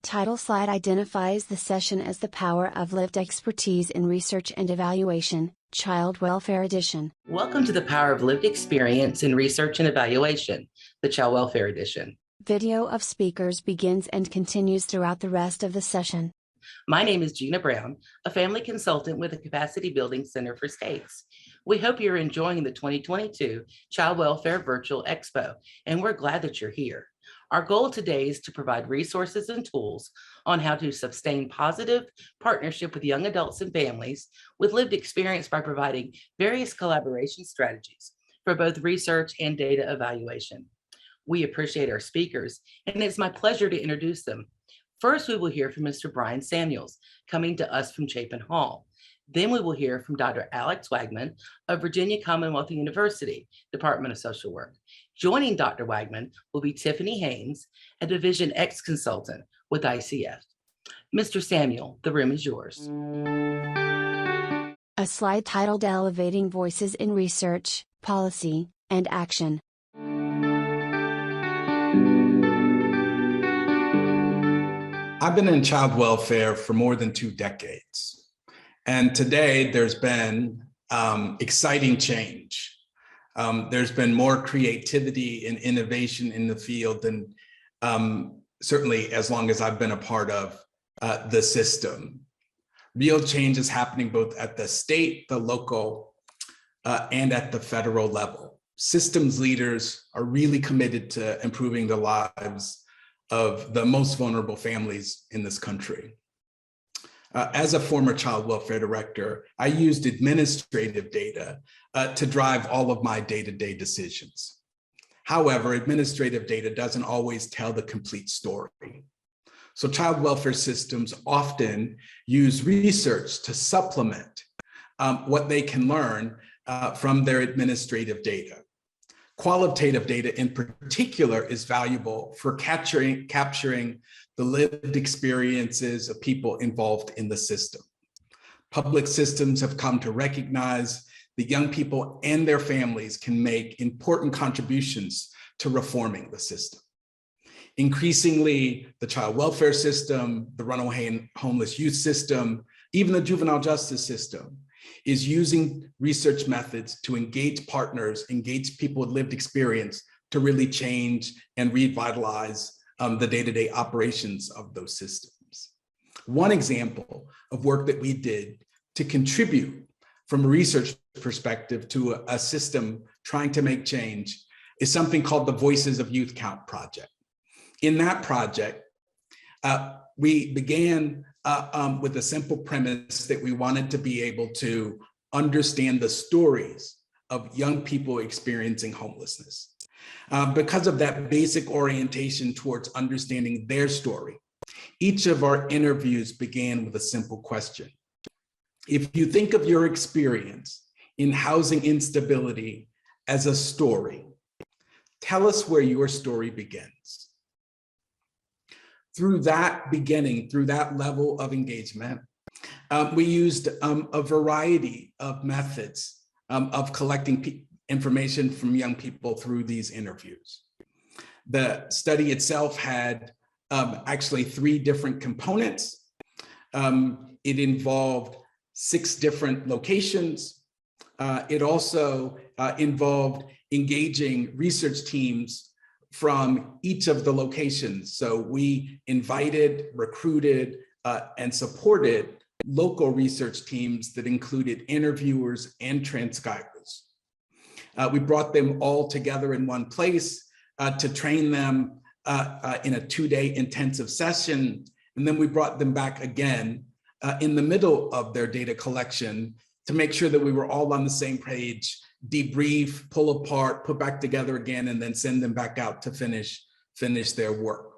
Title slide identifies the session as The Power of Lived Expertise in Research and Evaluation, Child Welfare Edition. Welcome to The Power of Lived Experience in Research and Evaluation, the Child Welfare Edition. Video of speakers begins and continues throughout the rest of the session. My name is Gina Brown, a family consultant with the Capacity Building Center for States. We hope you're enjoying the 2022 Child Welfare Virtual Expo, and we're glad that you're here. Our goal today is to provide resources and tools on how to sustain positive partnership with young adults and families with lived experience by providing various collaboration strategies for both research and data evaluation. We appreciate our speakers, and it's my pleasure to introduce them. First, we will hear from Mr. Brian Samuels, coming to us from Chapin Hall. Then we will hear from Dr. Alex Wagman of Virginia Commonwealth University, Department of Social Work. Joining Dr. Wagman will be Tiffany Haynes, a Division X consultant with ICF. Mr. Samuel, the room is yours. A slide titled Elevating Voices in Research, Policy, and Action. I've been in child welfare for more than 2 decades. And today there's been exciting change. There's been more creativity and innovation in the field than certainly as long as I've been a part of the system. Real change is happening both at the state, the local, and at the federal level. Systems leaders are really committed to improving the lives of the most vulnerable families in this country. As a former child welfare director, I used administrative data to drive all of my day-to-day decisions. However, administrative data doesn't always tell the complete story. So child welfare systems often use research to supplement what they can learn from their administrative data. Qualitative data in particular is valuable for capturing the lived experiences of people involved in the system. Public systems have come to recognize that young people and their families can make important contributions to reforming the system. Increasingly, the child welfare system, the runaway and homeless youth system, even the juvenile justice system is using research methods to engage partners, engage people with lived experience to really change and revitalize the day-to-day operations of those systems. One example of work that we did to contribute from a research perspective to a system trying to make change is something called the Voices of Youth Count project. In that project, we began with a simple premise that we wanted to be able to understand the stories of young people experiencing homelessness. Because of that basic orientation towards understanding their story, each of our interviews began with a simple question. If you think of your experience in housing instability as a story, tell us where your story begins. Through that beginning, through that level of engagement, we used a variety of methods of collecting information from young people through these interviews. The study itself had actually 3 different components. It involved 6 different locations. It also involved engaging research teams from each of the locations. So we invited, recruited, and supported local research teams that included interviewers and transcribers. We brought them all together in one place to train them in a 2-day intensive session. And then we brought them back again in the middle of their data collection to make sure that we were all on the same page, debrief, pull apart, put back together again, and then send them back out to finish their work.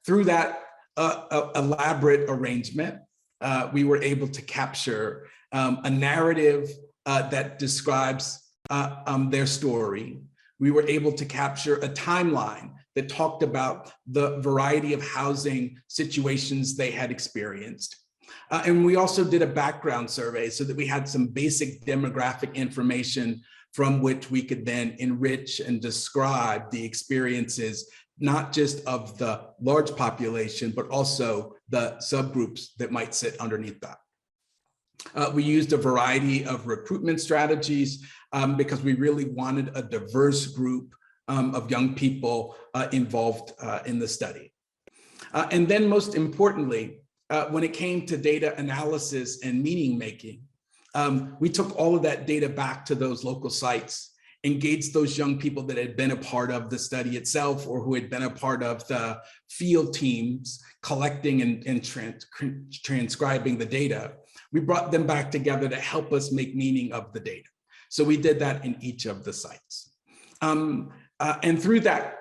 Through that elaborate arrangement, we were able to capture a narrative that describes their story. We were able to capture a timeline that talked about the variety of housing situations they had experienced. And we also did a background survey so that we had some basic demographic information from which we could then enrich and describe the experiences not just of the large population, but also the subgroups that might sit underneath that. We used a variety of recruitment strategies because we really wanted a diverse group of young people involved in the study. And then most importantly, when it came to data analysis and meaning making, we took all of that data back to those local sites, engaged those young people that had been a part of the study itself or who had been a part of the field teams collecting and transcribing the data. We brought them back together to help us make meaning of the data. So we did that in each of the sites. And through that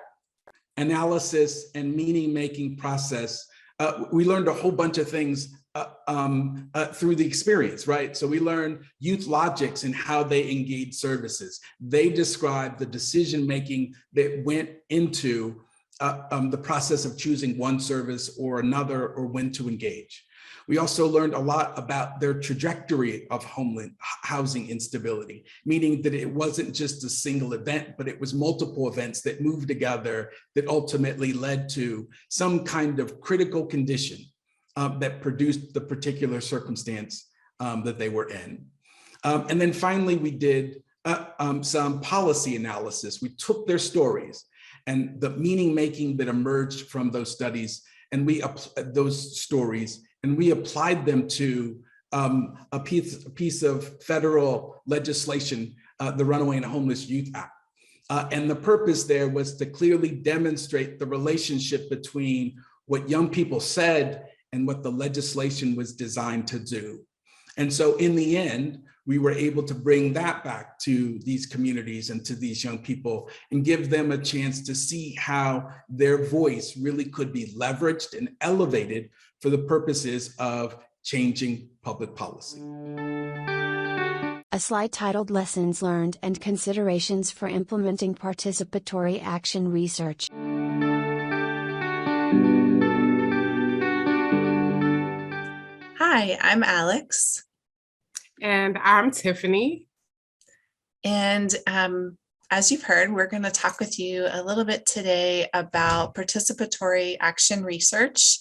analysis and meaning-making process, we learned a whole bunch of things through the experience, right? So we learned youth logics and how they engage services. They described the decision-making that went into the process of choosing one service or another or when to engage. We also learned a lot about their trajectory of housing instability, meaning that it wasn't just a single event, but it was multiple events that moved together that ultimately led to some kind of critical condition that produced the particular circumstance that they were in. And then finally, we did some policy analysis. We took their stories and the meaning making that emerged from those studies and those stories, and we applied them to a piece of federal legislation, the Runaway and Homeless Youth Act. And the purpose there was to clearly demonstrate the relationship between what young people said and what the legislation was designed to do. And so in the end, we were able to bring that back to these communities and to these young people and give them a chance to see how their voice really could be leveraged and elevated for the purposes of changing public policy. A slide titled Lessons Learned and Considerations for Implementing Participatory Action Research. Hi, I'm Alex. And I'm Tiffany. And as you've heard, we're going to talk with you a little bit today about participatory action research,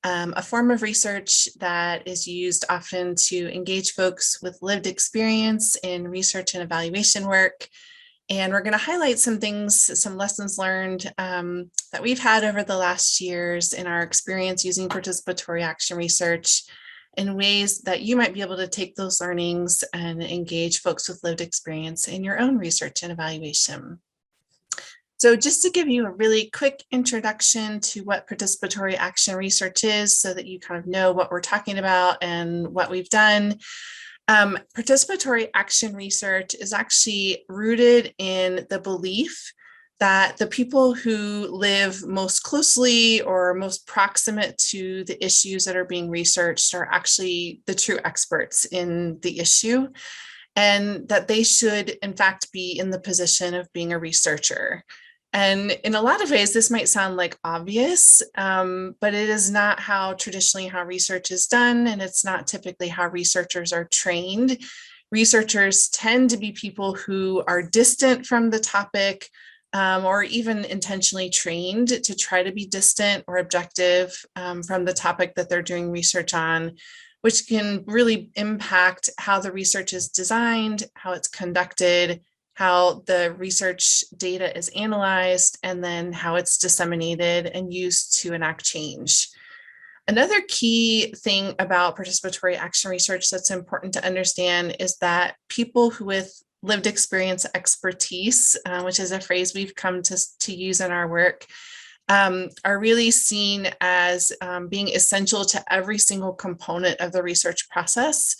a form of research that is used often to engage folks with lived experience in research and evaluation work. And we're going to highlight some things, some lessons learned that we've had over the last years in our experience using participatory action research, in ways that you might be able to take those learnings and engage folks with lived experience in your own research and evaluation. So just to give you a really quick introduction to what participatory action research is so that you kind of know what we're talking about and what we've done. Participatory action research is actually rooted in the belief that the people who live most closely or most proximate to the issues that are being researched are actually the true experts in the issue, and that they should, in fact, be in the position of being a researcher. And in a lot of ways, this might sound like obvious, but it is not traditionally how research is done, and it's not typically how researchers are trained. Researchers tend to be people who are distant from the topic, or even intentionally trained to try to be distant or objective from the topic that they're doing research on, which can really impact how the research is designed, how it's conducted, how the research data is analyzed, and then how it's disseminated and used to enact change. Another key thing about participatory action research that's important to understand is that people who with lived experience expertise, which is a phrase we've come to use in our work, are really seen as being essential to every single component of the research process.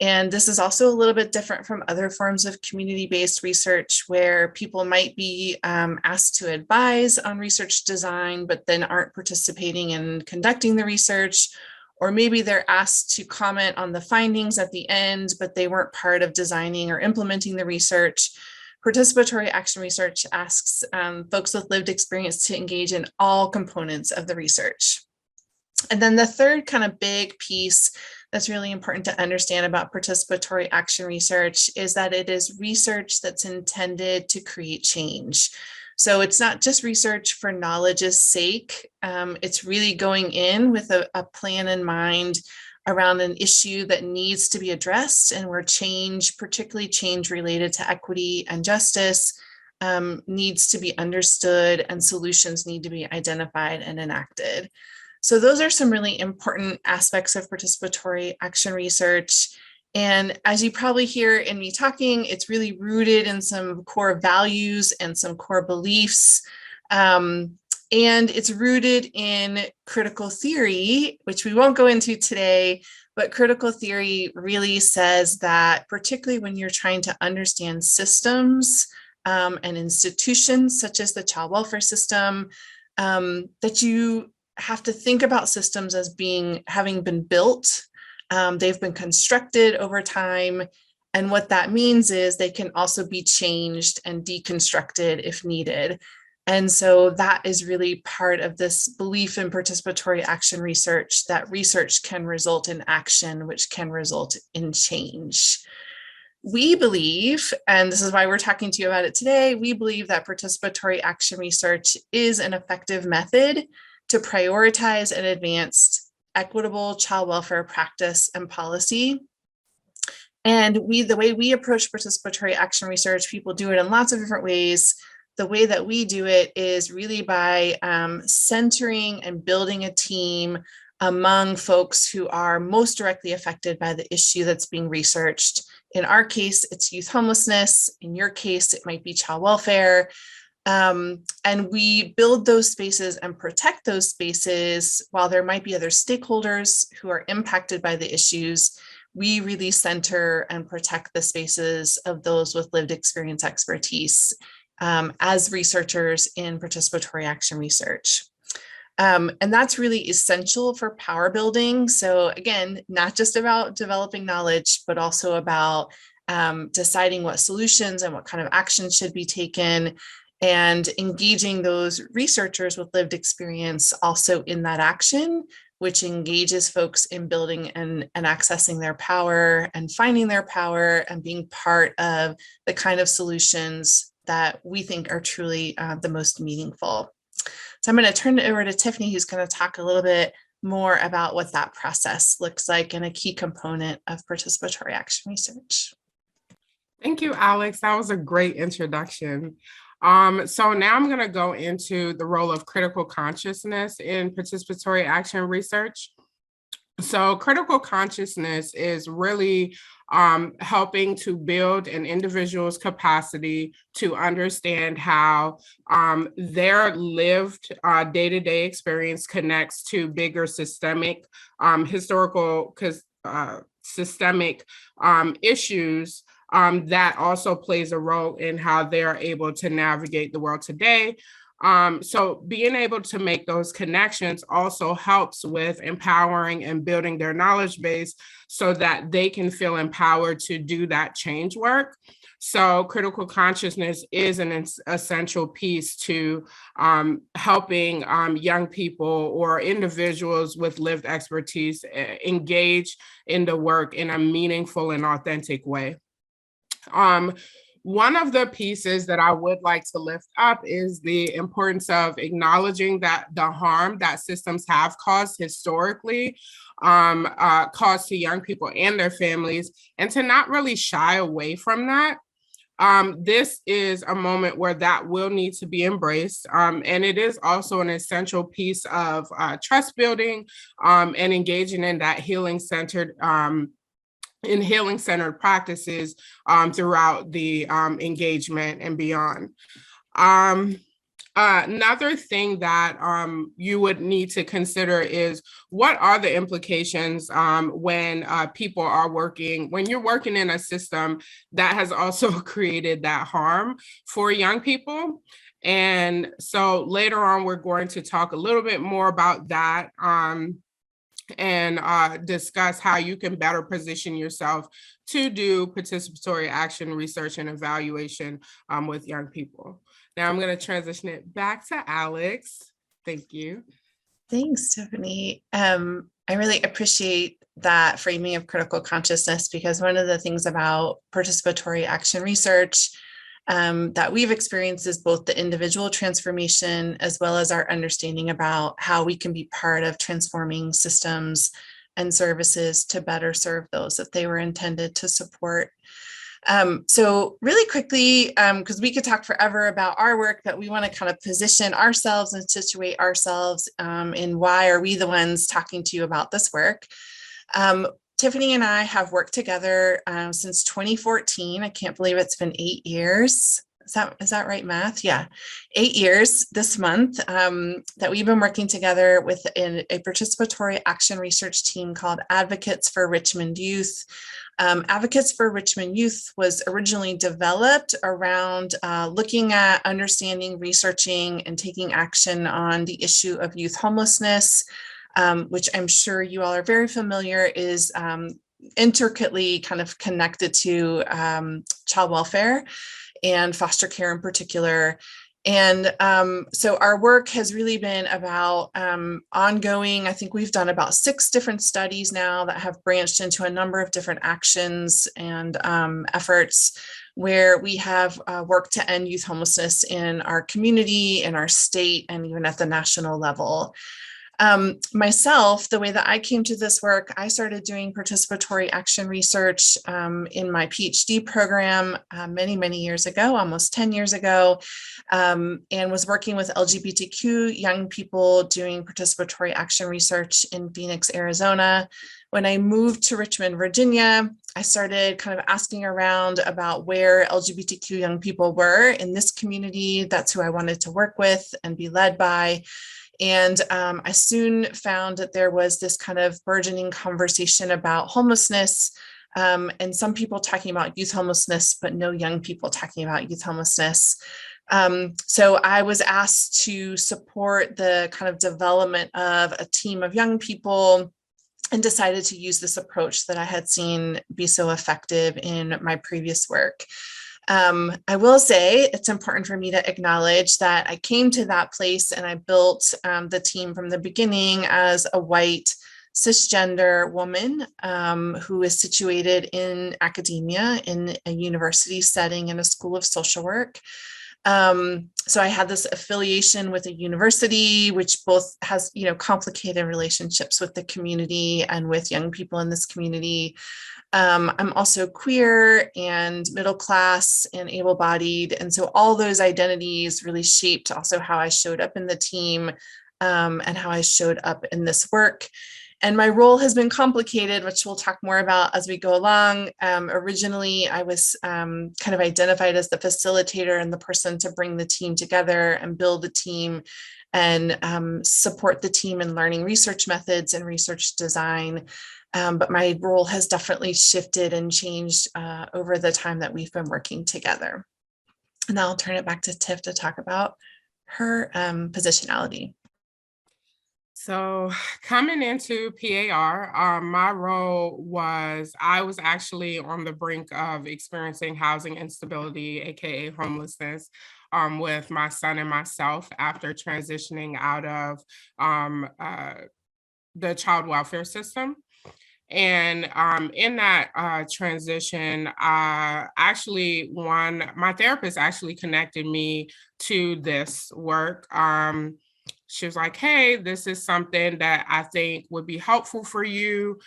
And this is also a little bit different from other forms of community-based research where people might be asked to advise on research design, but then aren't participating in conducting the research. Or maybe they're asked to comment on the findings at the end, but they weren't part of designing or implementing the research. Participatory action research asks folks with lived experience to engage in all components of the research. And then the third kind of big piece that's really important to understand about participatory action research is that it is research that's intended to create change. So it's not just research for knowledge's sake. It's really going in with a plan in mind around an issue that needs to be addressed, and where change, particularly change related to equity and justice, needs to be understood and solutions need to be identified and enacted. So those are some really important aspects of participatory action research. And as you probably hear in me talking, it's really rooted in some core values and some core beliefs. And it's rooted in critical theory, which we won't go into today, but critical theory really says that, particularly when you're trying to understand systems and institutions such as the child welfare system, that you have to think about systems as having been built. They've been constructed over time. And what that means is they can also be changed and deconstructed if needed. And so that is really part of this belief in participatory action research, that research can result in action, which can result in change. We believe, and this is why we're talking to you about it today, we believe that participatory action research is an effective method to prioritize and advance equitable child welfare practice and policy. And the way we approach participatory action research, people do it in lots of different ways. The way that we do it is really by centering and building a team among folks who are most directly affected by the issue that's being researched. In our case, it's youth homelessness. In your case, it might be child welfare. And we build those spaces and protect those spaces while there might be other stakeholders who are impacted by the issues. We really center and protect the spaces of those with lived experience expertise as researchers in participatory action research. And that's really essential for power building. So again, not just about developing knowledge, but also about deciding what solutions and what kind of action should be taken, and engaging those researchers with lived experience also in that action, which engages folks in building and accessing their power and finding their power and being part of the kind of solutions that we think are truly the most meaningful. So I'm going to turn it over to Tiffany, who's going to talk a little bit more about what that process looks like and a key component of participatory action research. Thank you, Alex. That was a great introduction. So now I'm going to go into the role of critical consciousness in participatory action research. So critical consciousness is really helping to build an individual's capacity to understand how their lived day-to-day experience connects to bigger systemic systemic issues that also plays a role in how they're able to navigate the world today. So being able to make those connections also helps with empowering and building their knowledge base so that they can feel empowered to do that change work. So critical consciousness is an essential piece to helping young people or individuals with lived expertise engage in the work in a meaningful and authentic way. One of the pieces that I would like to lift up is the importance of acknowledging that the harm that systems have caused historically, caused to young people and their families, and to not really shy away from that. This is a moment where that will need to be embraced. And it is also an essential piece of trust building and engaging in that healing-centered practices throughout the engagement and beyond. Another thing that you would need to consider is what are the implications when people are when you're working in a system that has also created that harm for young people. And so later on, we're going to talk a little bit more about that and discuss how you can better position yourself to do participatory action research and evaluation with young people. Now I'm going to transition it back to Alex. Thank you. Thanks, Tiffany. I really appreciate that framing of critical consciousness, because one of the things about participatory action research that we've experienced is both the individual transformation as well as our understanding about how we can be part of transforming systems and services to better serve those that they were intended to support. So really quickly, because we could talk forever about our work, but we want to kind of position ourselves and situate ourselves in why are we the ones talking to you about this work. Tiffany and I have worked together since 2014. I can't believe it's been 8 years. Is that right, math? Yeah, 8 years this month that we've been working together with a participatory action research team called Advocates for Richmond Youth. Advocates for Richmond Youth was originally developed around looking at understanding, researching, and taking action on the issue of youth homelessness, which I'm sure you all are very familiar is intricately kind of connected to child welfare and foster care in particular. And so our work has really been about ongoing. I think we've done about 6 different studies now that have branched into a number of different actions and efforts where we have worked to end youth homelessness in our community, in our state, and even at the national level. Myself, the way that I came to this work, I started doing participatory action research in my PhD program many, many years ago, almost 10 years ago, and was working with LGBTQ young people doing participatory action research in Phoenix, Arizona. When I moved to Richmond, Virginia, I started kind of asking around about where LGBTQ young people were in this community. That's who I wanted to work with and be led by. And I soon found that there was this kind of burgeoning conversation about homelessness, and some people talking about youth homelessness, but no young people talking about youth homelessness. So I was asked to support the kind of development of a team of young people and decided to use this approach that I had seen be so effective in my previous work. I will say it's important for me to acknowledge that I came to that place and I built the team from the beginning as a white cisgender woman who is situated in academia in a university setting in a school of social work. So I had this affiliation with a university, which both has, complicated relationships with the community and with young people in this community. I'm also queer and middle class and able-bodied. And so all those identities really shaped also how I showed up in the team and how I showed up in this work. And my role has been complicated, which we'll talk more about as we go along. Originally, I was kind of identified as the facilitator and the person to bring the team together and build the team and support the team in learning research methods and research design. But my role has definitely shifted and changed over the time that we've been working together. And I'll turn it back to Tiff to talk about her positionality. So coming into PAR, my role was, I was actually on the brink of experiencing housing instability, AKA homelessness, with my son and myself after transitioning out of the child welfare system. And in that transition, my therapist actually connected me to this work. She was like, hey, this is something that I think would be helpful for you,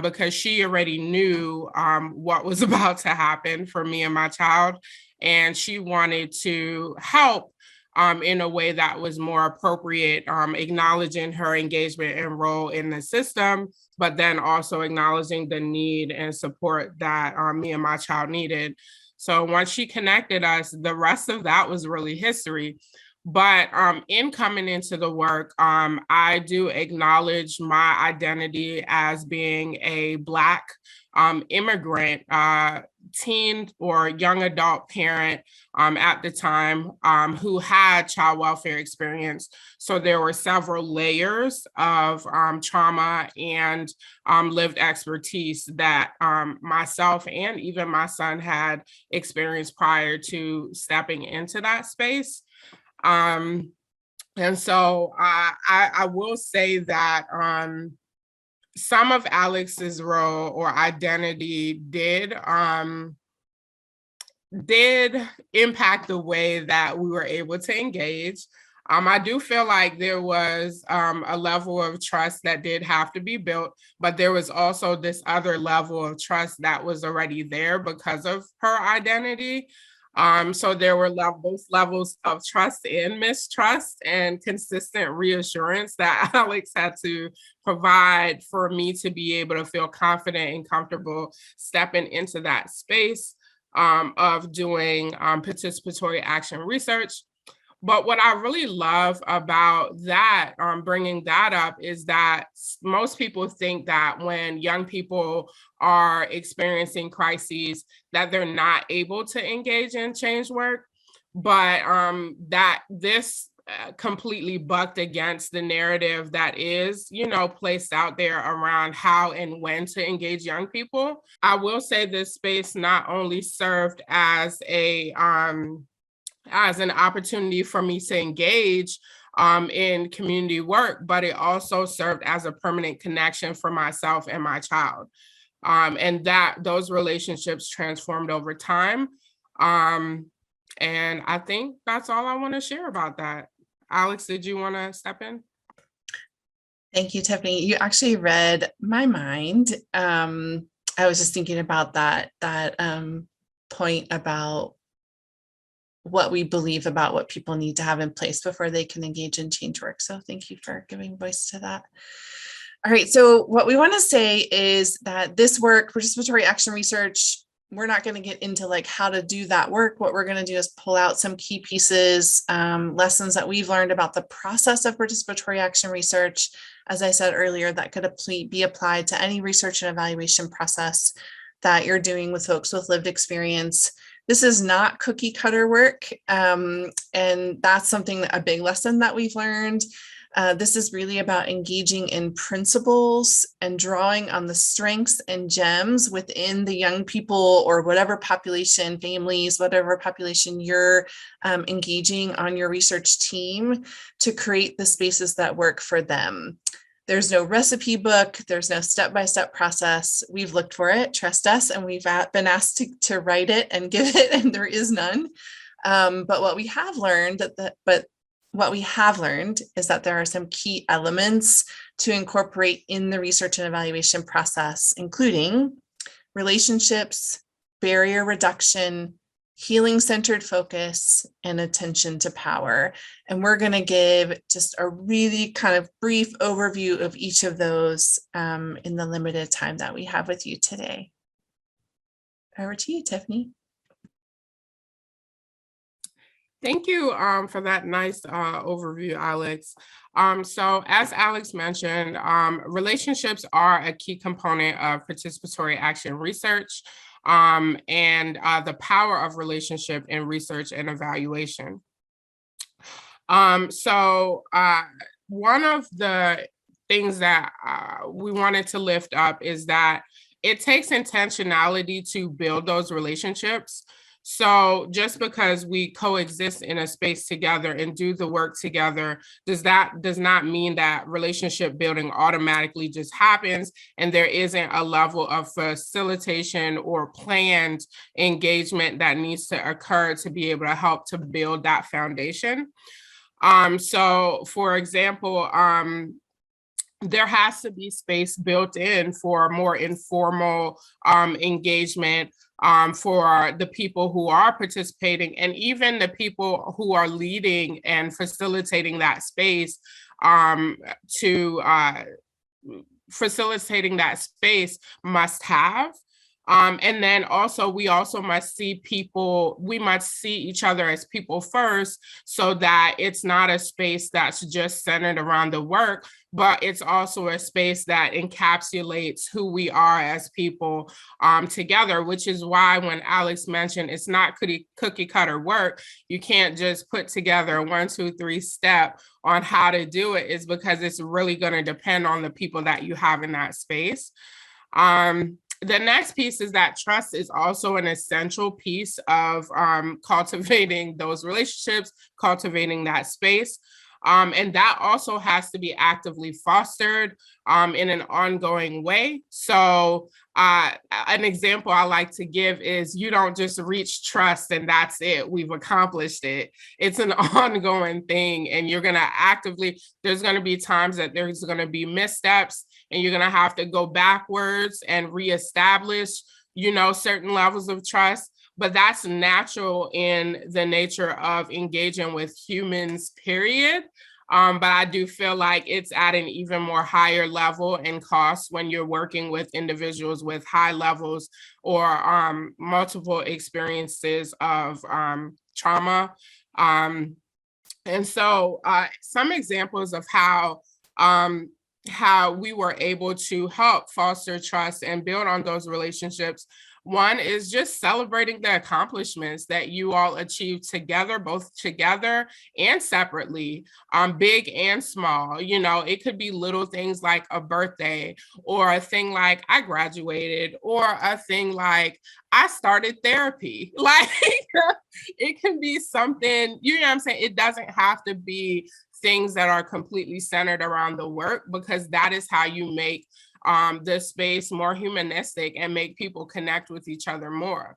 because she already knew what was about to happen for me and my child. And she wanted to help in a way that was more appropriate, acknowledging her engagement and role in the system, but then also acknowledging the need and support that me and my child needed. So once she connected us, the rest of that was really history. But in coming into the work, I do acknowledge my identity as being a Black immigrant, teen or young adult parent at the time who had child welfare experience. So there were several layers of trauma and lived expertise that myself and even my son had experienced prior to stepping into that space. And so I will say that some of Alex's role or identity did did impact the way that we were able to engage. I do feel like there was a level of trust that did have to be built, but there was also this other level of trust that was already there because of her identity. So there were both levels of trust and mistrust and consistent reassurance that Alex had to provide for me to be able to feel confident and comfortable stepping into that space of doing participatory action research. But what I really love about that, bringing that up, is that most people think that when young people are experiencing crises, that they're not able to engage in change work, but that this completely bucked against the narrative that is, placed out there around how and when to engage young people. I will say this space not only served as an opportunity for me to engage in community work, but it also served as a permanent connection for myself and my child. And that those relationships transformed over time. And I think that's all I want to share about that. Alex, did you want to step in? Thank you, Tiffany. You actually read my mind. I was just thinking about that point about what we believe about what people need to have in place before they can engage in change work. So thank you for giving voice to that. All right, so what we want to say is that this work, participatory action research, we're not going to get into like how to do that work. What we're going to do is pull out some key pieces, lessons that we've learned about the process of participatory action research. As I said earlier, that could be applied to any research and evaluation process that you're doing with folks with lived experience. This is not cookie cutter work, and that's something, a big lesson that we've learned. This is really about engaging in principles and drawing on the strengths and gems within the young people or whatever population, families, whatever population you're engaging on your research team to create the spaces that work for them. There's no recipe book. There's no step-by-step process. We've looked for it, trust us, and we've been asked to write it and give it, and there is none. But what we have learned is that there are some key elements to incorporate in the research and evaluation process, including relationships, barrier reduction, healing-centered focus, and attention to power. And we're going to give just a really kind of brief overview of each of those in the limited time that we have with you today. Over to you, Tiffany. Thank you for that nice overview, Alex. So as Alex mentioned, relationships are a key component of participatory action research and the power of relationship in research and evaluation. So one of the things that we wanted to lift up is that it takes intentionality to build those relationships. So just because we coexist in a space together and do the work together, does not mean that relationship building automatically just happens and there isn't a level of facilitation or planned engagement that needs to occur to be able to help to build that foundation. So for example, there has to be space built in for more informal engagement for the people who are participating and even the people who are leading and facilitating that space facilitating that space must have. And then also, we must see each other as people first, so that it's not a space that's just centered around the work, but it's also a space that encapsulates who we are as people together, which is why when Alex mentioned it's not cookie cutter work, you can't just put together a 1, 2, 3 step on how to do it, is because it's really going to depend on the people that you have in that space. The next piece is that trust is also an essential piece of cultivating those relationships, cultivating that space. And that also has to be actively fostered in an ongoing way. So an example I like to give is you don't just reach trust and that's it, we've accomplished it. It's an ongoing thing, and you're going to actively, there's going to be times that there's going to be missteps, and you're going to have to go backwards and reestablish, certain levels of trust. But that's natural in the nature of engaging with humans, period. But I do feel like it's at an even more higher level and cost when you're working with individuals with high levels or multiple experiences of trauma. And so some examples of how we were able to help foster trust and build on those relationships. One is just celebrating the accomplishments that you all achieved together, both together and separately, big and small. It could be little things like a birthday, or a thing like I graduated, or a thing like I started therapy. Like it can be something, what I'm saying? It doesn't have to be things that are completely centered around the work, because that is how you make the space more humanistic and make people connect with each other more.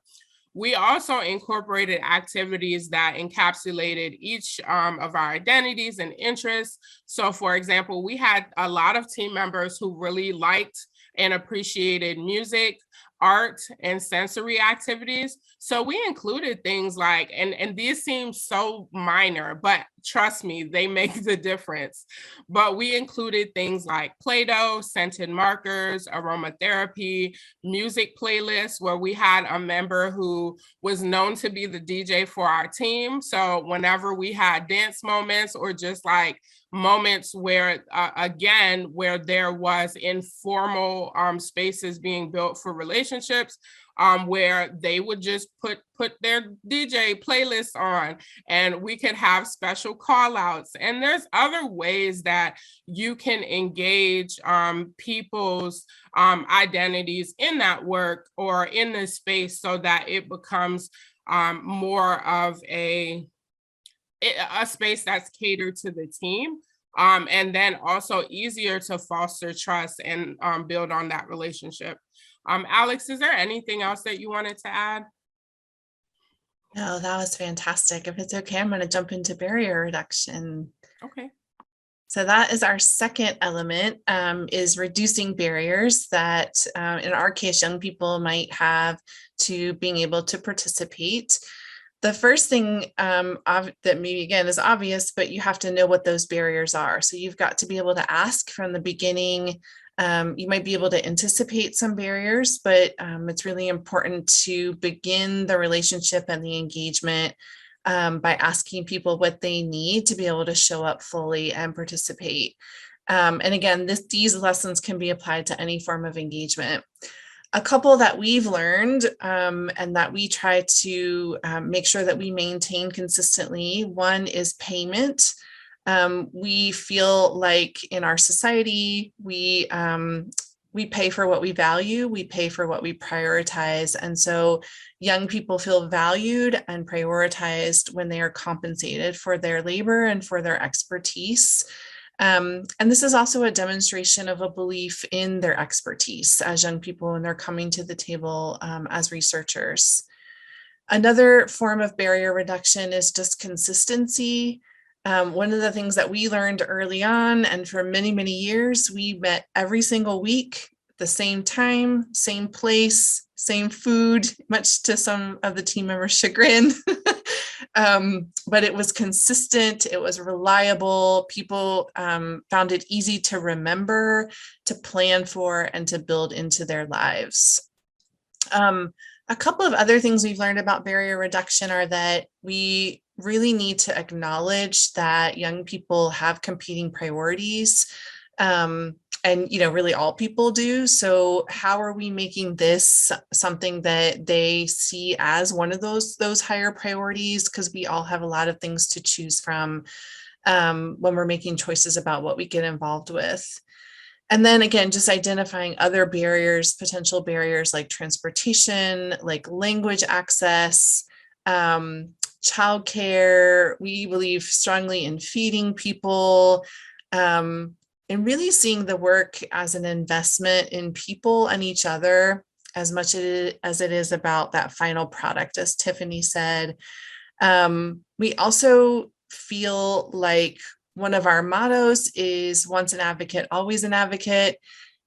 We also incorporated activities that encapsulated each of our identities and interests. So for example, we had a lot of team members who really liked and appreciated music, art, and sensory activities. So we included things like, and these seem so minor, but trust me, they make the difference. But we included things like Play-Doh, scented markers, aromatherapy, music playlists, where we had a member who was known to be the DJ for our team. So whenever we had dance moments or just like moments where, again, where there was informal spaces being built for relationships, where they would just put their DJ playlists on, and we could have special call outs. And there's other ways that you can engage people's identities in that work or in this space, so that it becomes more of a space that's catered to the team. And then also easier to foster trust and build on that relationship. Alex, is there anything else that you wanted to add? No, that was fantastic. If it's okay, I'm going to jump into barrier reduction. Okay. So that is our second element, is reducing barriers that, in our case, young people might have to being able to participate. The first thing that maybe again is obvious, but you have to know what those barriers are. So you've got to be able to ask from the beginning. You might be able to anticipate some barriers, but it's really important to begin the relationship and the engagement by asking people what they need to be able to show up fully and participate. And again, these lessons can be applied to any form of engagement. A couple that we've learned and that we try to make sure that we maintain consistently. One is payment. We feel like in our society, we pay for what we value, we pay for what we prioritize. And so young people feel valued and prioritized when they are compensated for their labor and for their expertise. And this is also a demonstration of a belief in their expertise as young people when they're coming to the table as researchers. Another form of barrier reduction is just consistency. One of the things that we learned early on, and for many, many years, we met every single week, the same time, same place, same food, much to some of the team members' chagrin. But it was consistent, it was reliable. People found it easy to remember, to plan for, and to build into their lives. A couple of other things we've learned about barrier reduction are that we really need to acknowledge that young people have competing priorities. And really all people do. So how are we making this something that they see as one of those higher priorities? Because we all have a lot of things to choose from when we're making choices about what we get involved with. And then again, just identifying other barriers, potential barriers like transportation, like language access, childcare. We believe strongly in feeding people, and really seeing the work as an investment in people and each other as much as it is about that final product, as Tiffany said. We also feel like one of our mottos is once an advocate, always an advocate.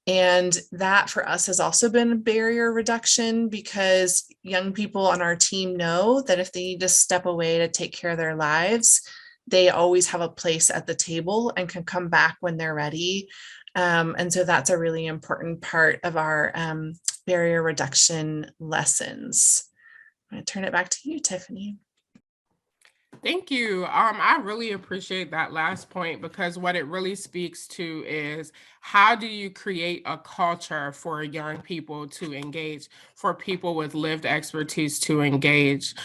And that for us has also been barrier reduction, because young people on our team know that if they need to step away to take care of their lives, they always have a place at the table and can come back when they're ready. And so that's a really important part of our barrier reduction lessons. I'm going to turn it back to you, Tiffany. Thank you. I really appreciate that last point, because what it really speaks to is how do you create a culture for young people to engage, for people with lived expertise to engage.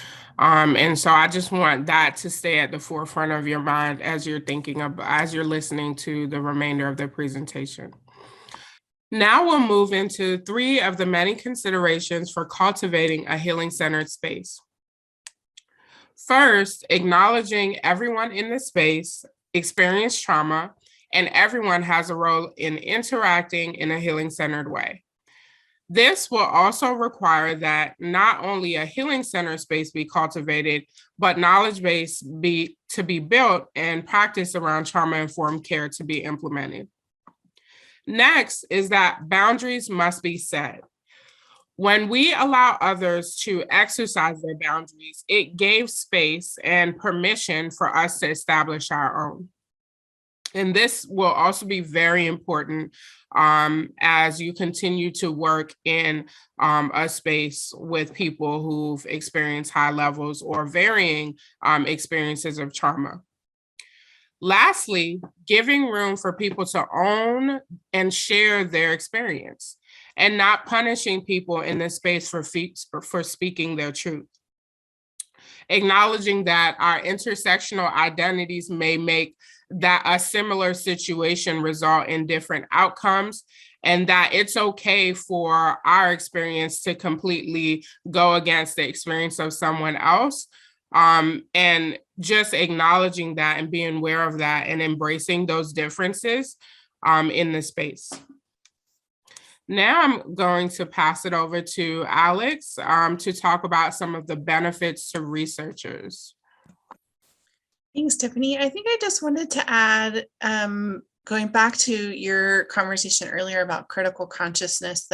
And so I just want that to stay at the forefront of your mind as you're thinking of, as you're listening to the remainder of the presentation. Now we'll move into 3 of the many considerations for cultivating a healing-centered space. First, acknowledging everyone in the space experienced trauma, and everyone has a role in interacting in a healing-centered way. This will also require that not only a healing-centered space be cultivated, but knowledge base to be built and practice around trauma-informed care to be implemented. Next is that boundaries must be set. When we allow others to exercise their boundaries, it gave space and permission for us to establish our own. And this will also be very important as you continue to work in a space with people who've experienced high levels or varying experiences of trauma. Lastly, giving room for people to own and share their experience, and not punishing people in this space for speaking their truth. Acknowledging that our intersectional identities may make that a similar situation result in different outcomes, and that it's okay for our experience to completely go against the experience of someone else. And just acknowledging that and being aware of that and embracing those differences in the space. Now I'm going to pass it over to Alex to talk about some of the benefits to researchers. Thanks, Tiffany. I think I just wanted to add, going back to your conversation earlier about critical consciousness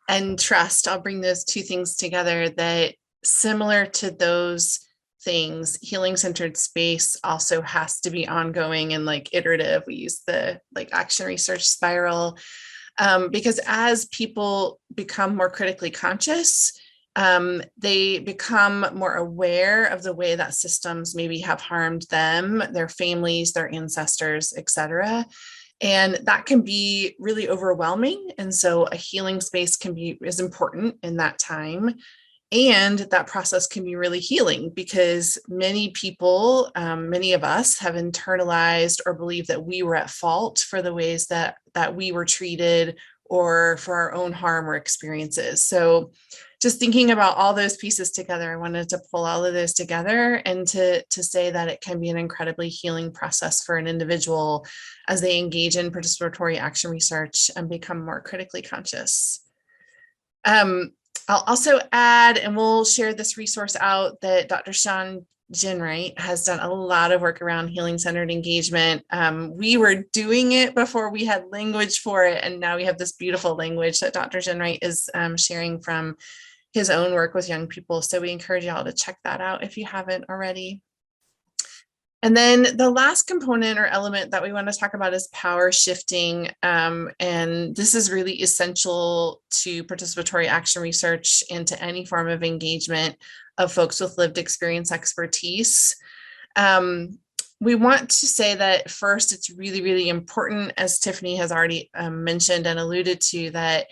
and trust, I'll bring those 2 things together, that similar to those things, healing-centered space also has to be ongoing and iterative. We use the action research spiral. Because as people become more critically conscious, they become more aware of the way that systems maybe have harmed them, their families, their ancestors, etc. And that can be really overwhelming. And so a healing space is important in that time. And that process can be really healing, because many people, many of us have internalized or believe that we were at fault for the ways that we were treated, or for our own harm or experiences. So just thinking about all those pieces together, I wanted to pull all of those together and to say that it can be an incredibly healing process for an individual as they engage in participatory action research and become more critically conscious. I'll also add, and we'll share this resource out, that Dr. Sean Ginwright has done a lot of work around healing-centered engagement. We were doing it before we had language for it, and now we have this beautiful language that Dr. Ginwright is sharing from his own work with young people. So we encourage y'all to check that out if you haven't already. And then the last component or element that we want to talk about is power shifting. And this is really essential to participatory action research and to any form of engagement of folks with lived experience expertise. We want to say that first, it's really, really important, as Tiffany has already mentioned and alluded to, that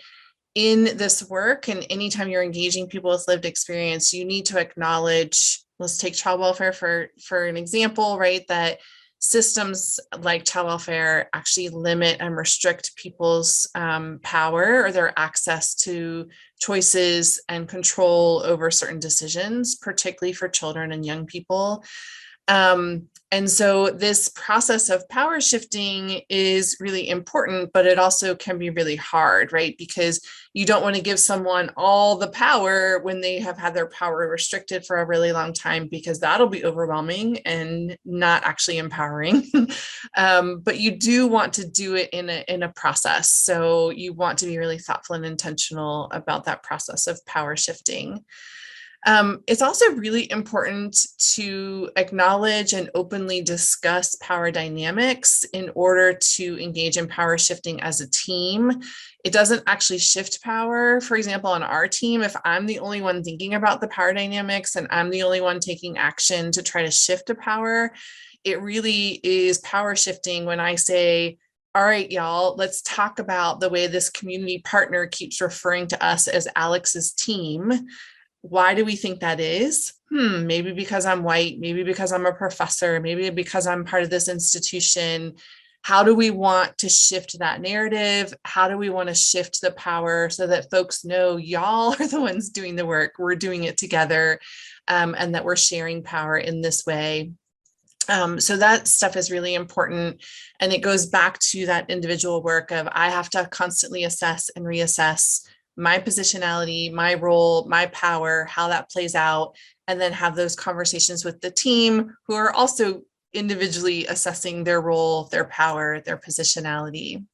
in this work and anytime you're engaging people with lived experience, you need to acknowledge, let's take child welfare for an example, right? That systems like child welfare actually limit and restrict people's power or their access to choices and control over certain decisions, particularly for children and young people. And so this process of power shifting is really important, but it also can be really hard, right? Because you don't want to give someone all the power when they have had their power restricted for a really long time, because that'll be overwhelming and not actually empowering. But you do want to do it in a process. So you want to be really thoughtful and intentional about that process of power shifting. It's also really important to acknowledge and openly discuss power dynamics in order to engage in power shifting as a team. It doesn't actually shift power. For example, on our team, if I'm the only one thinking about the power dynamics and I'm the only one taking action to try to shift a power, it really is power shifting when I say, all right, y'all, let's talk about the way this community partner keeps referring to us as Alex's team. Why do we think that is? Maybe because I'm white, maybe because I'm a professor, maybe because I'm part of this institution. How do we want to shift that narrative? How do we want to shift the power so that folks know y'all are the ones doing the work, we're doing it together, and that we're sharing power in this way? So that stuff is really important. And it goes back to that individual work of I have to constantly assess and reassess my positionality, my role, my power, how that plays out, and then have those conversations with the team who are also individually assessing their role, their power, their positionality.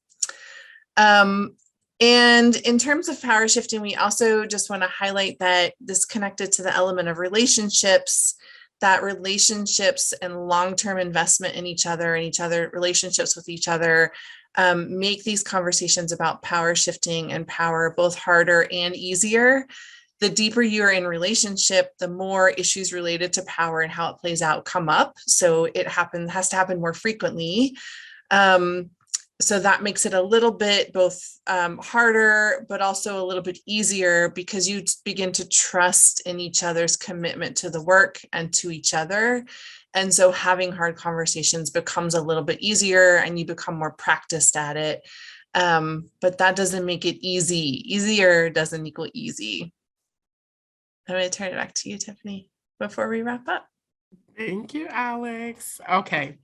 And in terms of power shifting, we also just want to highlight that this connected to the element of relationships, that relationships and long-term investment in each other and relationships with each other make these conversations about power shifting and power both harder and easier. The deeper you are in relationship, the more issues related to power and how it plays out come up. So it has to happen more frequently. So that makes it a little bit both harder, but also a little bit easier because you begin to trust in each other's commitment to the work and to each other. And so having hard conversations becomes a little bit easier and you become more practiced at it. But that doesn't make it easy. Easier doesn't equal easy. I'm going to turn it back to you, Tiffany, before we wrap up. Thank you, Alex. Okay.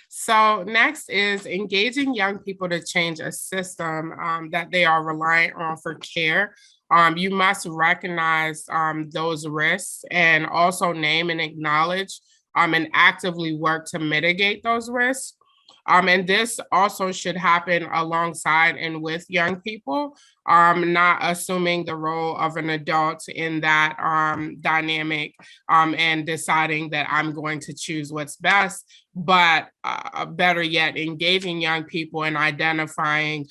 So next is engaging young people to change a system that they are reliant on for care. You must recognize those risks and also name and acknowledge and actively work to mitigate those risks. And this also should happen alongside and with young people, not assuming the role of an adult in that dynamic and deciding that I'm going to choose what's best, but better yet, engaging young people and identifying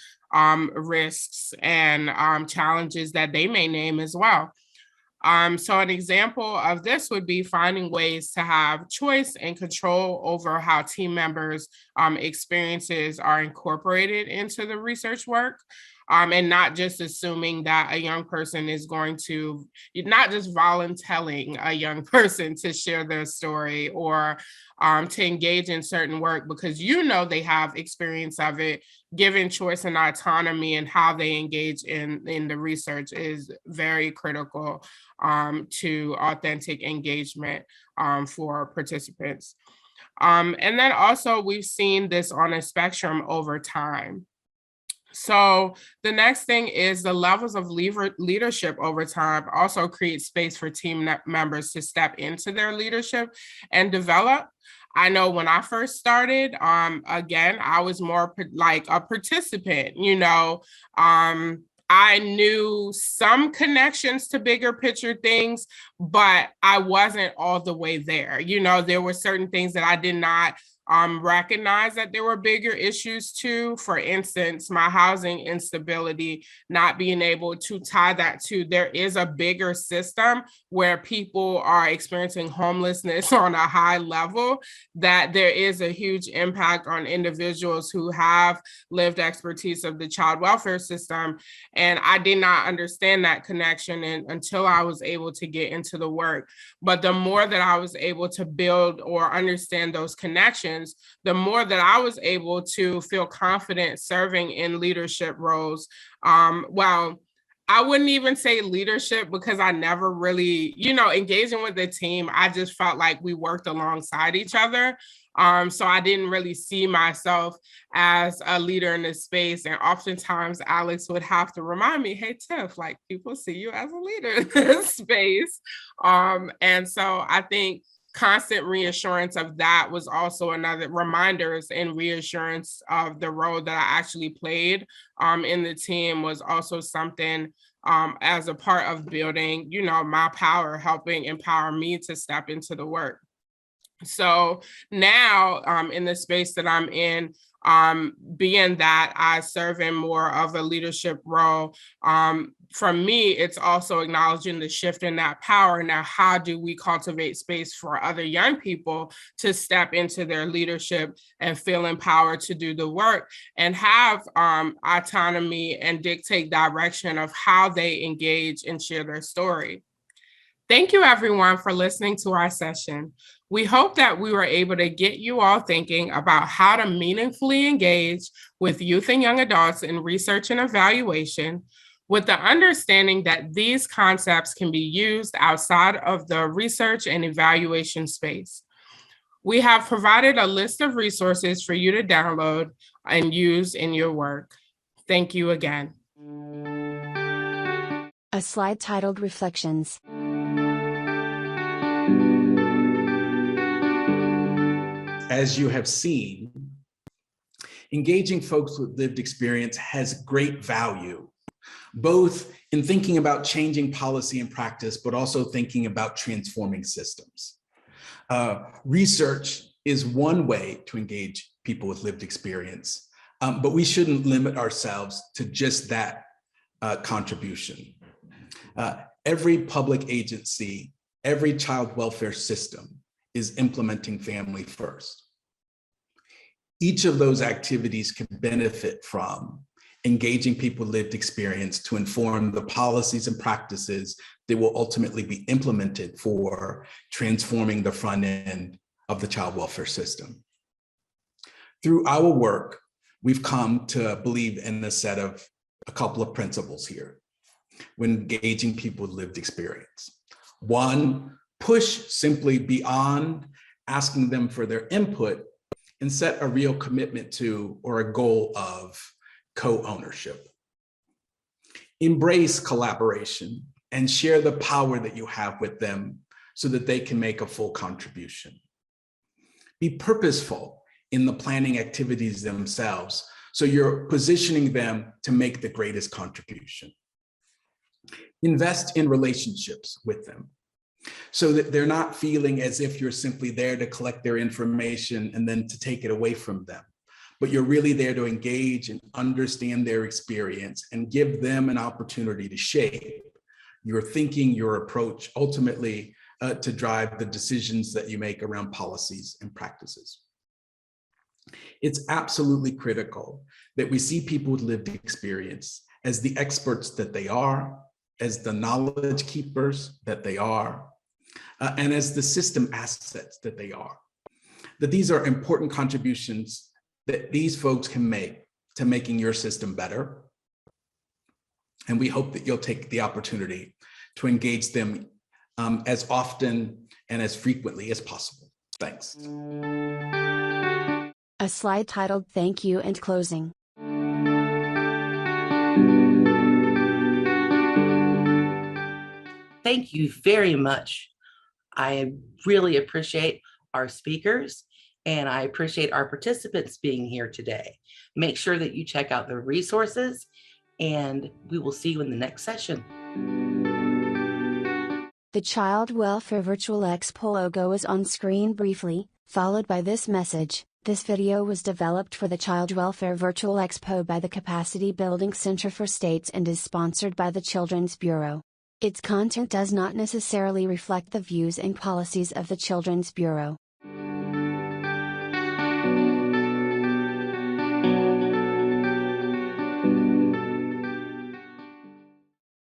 risks and challenges that they may name as well. So an example of this would be finding ways to have choice and control over how team members' experiences are incorporated into the research work. And not just assuming that a young person is going to, not just volunteering a young person to share their story or to engage in certain work because you know they have experience of it. Given choice and autonomy and how they engage in the research is very critical to authentic engagement for participants. And then also we've seen this on a spectrum over time. So the next thing is the levels of leadership over time also create space for team members to step into their leadership and develop. I know when I first started, again, I was more like a participant, I knew some connections to bigger picture things, but I wasn't all the way there. There were certain things that I did not recognize that there were bigger issues too. For instance, my housing instability, not being able to tie that to there is a bigger system where people are experiencing homelessness on a high level, that there is a huge impact on individuals who have lived expertise of the child welfare system. And I did not understand that connection until I was able to get into the work. But the more that I was able to build or understand those connections, conversations, the more that I was able to feel confident serving in leadership roles. Well, I wouldn't even say leadership because I never really, engaging with the team, I just felt like we worked alongside each other. So I didn't really see myself as a leader in this space. And oftentimes Alex would have to remind me, hey, Tiff, like people see you as a leader in this space. And so I think constant reassurance of that was also another reminders and reassurance of the role that I actually played in the team was also something as a part of building, my power, helping empower me to step into the work. So now in the space that I'm in, being that I serve in more of a leadership role, for me, it's also acknowledging the shift in that power. Now, how do we cultivate space for other young people to step into their leadership and feel empowered to do the work and have autonomy and dictate direction of how they engage and share their story? Thank you, everyone, for listening to our session. We hope that we were able to get you all thinking about how to meaningfully engage with youth and young adults in research and evaluation, with the understanding that these concepts can be used outside of the research and evaluation space. We have provided a list of resources for you to download and use in your work. Thank you again. A slide titled Reflections. As you have seen, engaging folks with lived experience has great value, both in thinking about changing policy and practice, but also thinking about transforming systems. Research is one way to engage people with lived experience, but we shouldn't limit ourselves to just that contribution. Every public agency, every child welfare system is implementing family first. Each of those activities can benefit from engaging people with lived experience to inform the policies and practices that will ultimately be implemented for transforming the front end of the child welfare system. Through our work, we've come to believe in a couple of principles here when engaging people with lived experience. One, push simply beyond asking them for their input and set a real commitment to or a goal of co-ownership. Embrace collaboration and share the power that you have with them so that they can make a full contribution. Be purposeful in the planning activities themselves so you're positioning them to make the greatest contribution. Invest in relationships with them, so that they're not feeling as if you're simply there to collect their information and then to take it away from them, but you're really there to engage and understand their experience and give them an opportunity to shape your thinking, your approach, ultimately to drive the decisions that you make around policies and practices. It's absolutely critical that we see people with lived experience as the experts that they are, as the knowledge keepers that they are, and as the system assets that they are. That these are important contributions that these folks can make to making your system better. And we hope that you'll take the opportunity to engage them as often and as frequently as possible. Thanks. A slide titled Thank You and Closing. Thank you very much. I really appreciate our speakers and I appreciate our participants being here today. Make sure that you check out the resources and we will see you in the next session. The Child Welfare Virtual Expo logo is on screen briefly, followed by this message. This video was developed for the Child Welfare Virtual Expo by the Capacity Building Center for States and is sponsored by the Children's Bureau. Its content does not necessarily reflect the views and policies of the Children's Bureau.